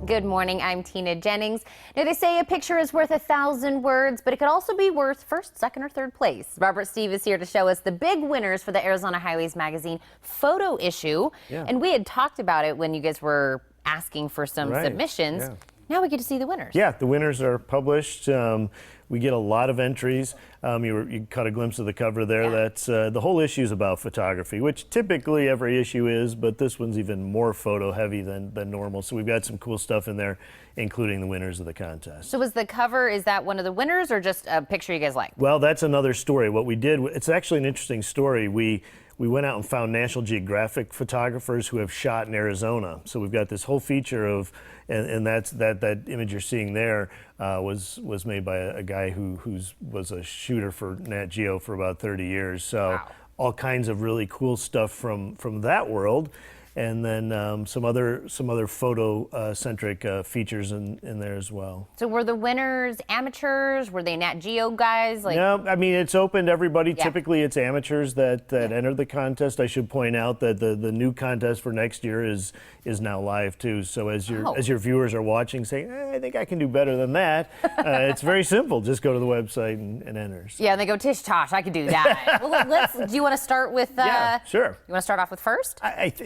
Good morning, I'm Tina Jennings. Now, they say a picture is worth 1,000 words, but it could also be worth first, second, or third place. Robert Stieve is here to show us the big winners for the Arizona Highways Magazine photo issue. Yeah. And we had talked about it when you guys were asking for some submissions. Yeah. Now we get to see the winners. Yeah, the winners are published. We get a lot of entries. You caught a glimpse of the cover there. Yeah. That's the whole issue is about photography, which typically every issue is, but this one's even more photo heavy than normal. So we've got some cool stuff in there, including the winners of the contest. So was the cover, is that one of the winners or just a picture you guys like? Well, that's another story. What we did, it's actually an interesting story. We went out and found National Geographic photographers who have shot in Arizona. So we've got this whole feature of, and that image you're seeing there was made by a guy who was a shooter for Nat Geo for about 30 years. So wow. All kinds of really cool stuff from that world. And then some other photo centric features in there as well. So were the winners amateurs? Were they Nat Geo guys? No, I mean, it's open to everybody. Yeah. Typically it's amateurs that enter the contest. I should point out that the new contest for next year is now live too. So as your viewers are watching, saying, I think I can do better than that, it's very simple. Just go to the website and enter. So. Yeah, and they go, tish tosh, I could do that. Well, do you want to start with? Yeah, sure. You want to start off with first?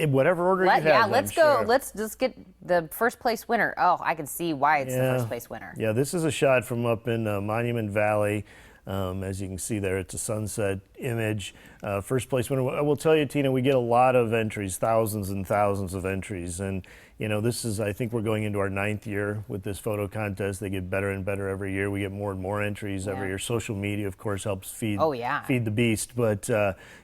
Whatever order you have. Yeah, let's go. Sure. Let's just get the first place winner. Oh, I can see why it's the first place winner. Yeah, this is a shot from up in Monument Valley. As you can see there, it's a sunset image. First place winner. I will tell you, Tina, we get a lot of entries, thousands and thousands of entries. And, you know, this is, I think we're going into our 9th year with this photo contest. They get better and better every year. We get more and more entries every year. Social media, of course, helps feed the beast. But,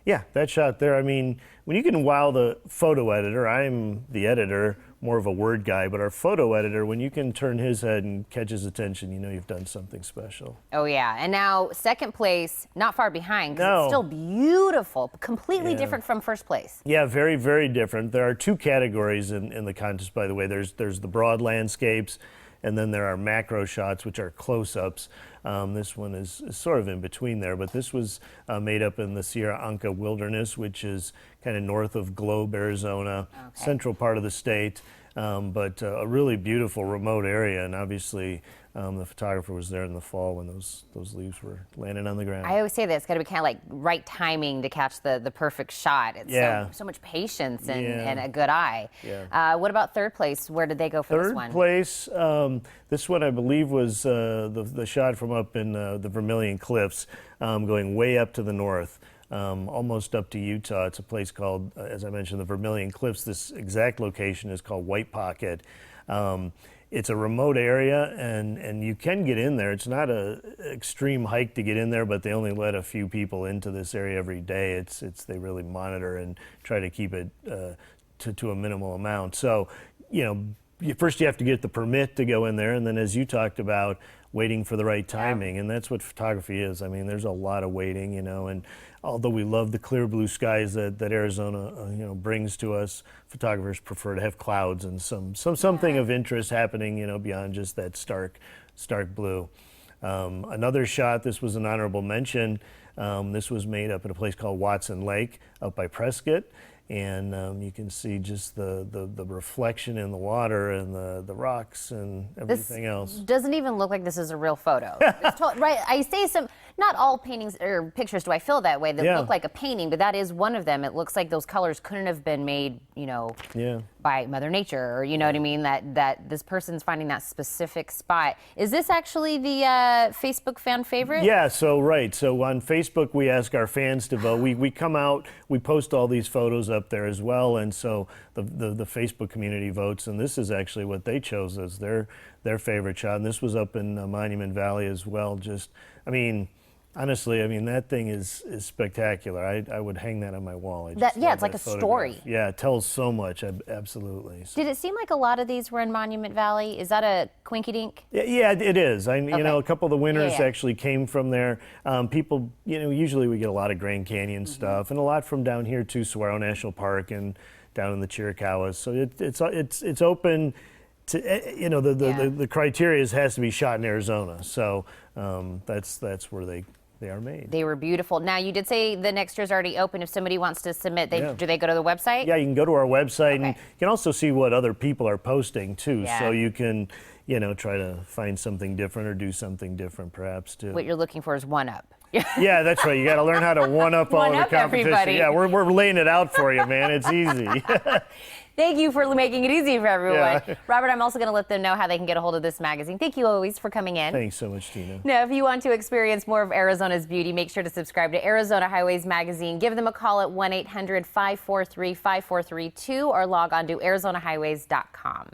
yeah, that shot there, I mean, when you can wow the photo editor, I'm the editor, more of a word guy, but our photo editor, when you can turn his head and catch his attention, you know you've done something special. Oh, yeah. And now second place, not far behind, because it's still beautiful, completely different from first place. Yeah, very, very different. There are 2 categories in the contest, by the way. There's the broad landscapes, and then there are macro shots, which are close-ups. This one is sort of in between there, but this was made up in the Sierra Anca Wilderness, which is kind of north of Globe, Arizona, central part of the state, but a really beautiful remote area, and obviously the photographer was there in the fall when those leaves were landing on the ground. I always say that it's got to be kind of like right timing to catch the perfect shot. It's so much patience and a good eye. Yeah. What about third place? Where did they go for this one? Third place, this one I believe was the shot from up in the Vermilion Cliffs, going way up to the north. Almost up to Utah. It's a place called, as I mentioned, the Vermilion Cliffs. This exact location is called White Pocket. It's a remote area, and you can get in there. It's not an extreme hike to get in there, but they only let a few people into this area every day. They really monitor and try to keep it to a minimal amount. So, you know, first you have to get the permit to go in there, and then as you talked about, waiting for the right timing, and that's what photography is. I mean, there's a lot of waiting, you know, and although we love the clear blue skies that Arizona, you know, brings to us, photographers prefer to have clouds and something of interest happening, you know, beyond just that stark blue. Another shot, this was an honorable mention. This was made up at a place called Watson Lake up by Prescott. And you can see just the reflection in the water and the rocks and everything else. Doesn't even look like this is a real photo. Right? I say not all paintings or pictures do I feel that way that look like a painting, but that is one of them. It looks like those colors couldn't have been made, you know, by Mother Nature, or you know what I mean? That this person's finding that specific spot. Is this actually the Facebook fan favorite? Yeah. So on Facebook we ask our fans to vote. We come out, we post all these photos up there as well, and so the Facebook community votes, and this is actually what they chose as their favorite shot, and this was up in Monument Valley as well. Just, I mean, honestly, I mean, that thing is spectacular. I would hang that on my wall. It's like a story. Yeah, it tells so much, absolutely. So. Did it seem like a lot of these were in Monument Valley? Is that a quinky-dink? Yeah, it is. You know, a couple of the winners actually came from there. People, you know, usually we get a lot of Grand Canyon stuff, and a lot from down here too, Saguaro National Park and down in the Chiricahuas. So it's open to, you know, the criteria has to be shot in Arizona. So that's where they they are made. They were beautiful. Now, you did say the next year's already open. If somebody wants to submit, do they go to the website? Yeah, you can go to our website, and you can also see what other people are posting too. So you can, try to find something different or do something different perhaps too. What you're looking for is one-up. Yeah, that's right. You got to learn how to one-up all the competition. Everybody. Yeah, we're laying it out for you, man. It's easy. Thank you for making it easy for everyone. Yeah. Robert, I'm also going to let them know how they can get a hold of this magazine. Thank you always for coming in. Thanks so much, Tina. Now, if you want to experience more of Arizona's beauty, make sure to subscribe to Arizona Highways Magazine. Give them a call at 1-800-543-5432 or log on to arizonahighways.com.